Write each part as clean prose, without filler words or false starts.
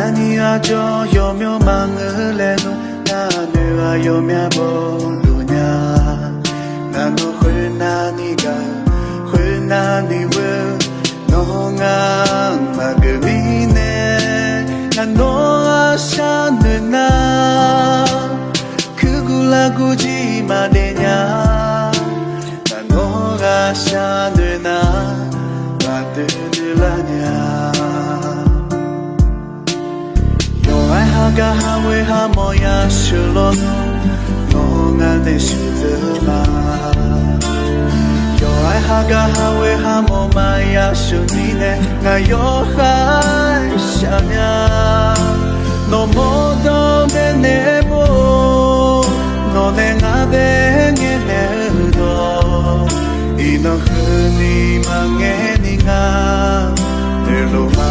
你啊就有没有忙了嘞侬，那女啊有没有不路呀？那侬会那你个，会那你会，侬啊马个米呢？那侬啊想女那，可古拉古吉马的呀，那侬啊想女那，马的女拉呀。Haga hawe hamoya shulono no ngane shuzuma Yo ai haga hawe hamomaya shunine ngayo hai shamya No modo de nebo no ne ngabe ngene do Ino huni mangeni nga niruma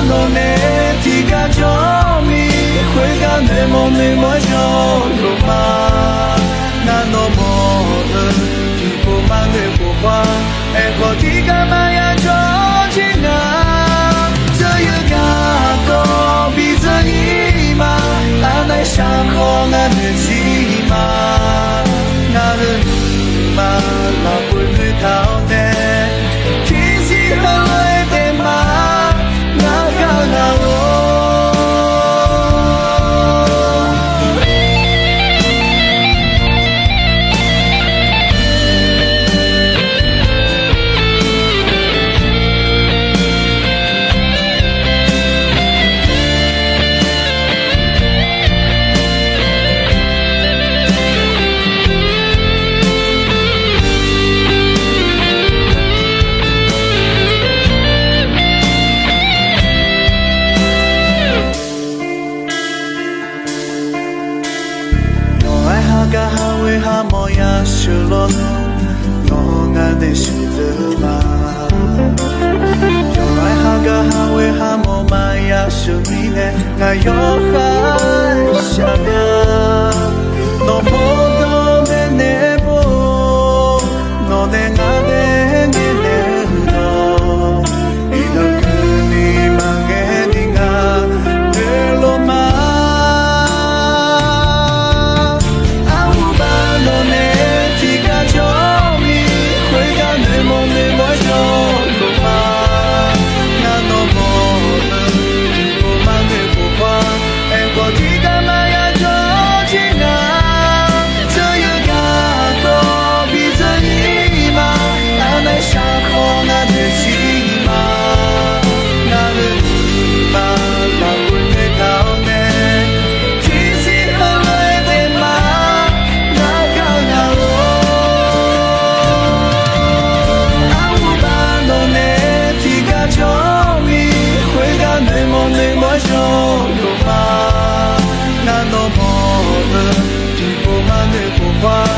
No ne tiga jomi juega nemo nemo yo luma na no mo tipo mande kwa ego tiga maya jo jinga这个都比这一嘛那来上空那的起嘛那的嘛那不会逃的天气很累的嘛Haga hawe hamoya shulono no ngane shuzuma Yo ai haga hawe hamomaya shunine ngayo hai shamya No modo de nebo no de ngabe ngene no Ino kuni mangeni nga deloma那 no more 的，你不满的不坏。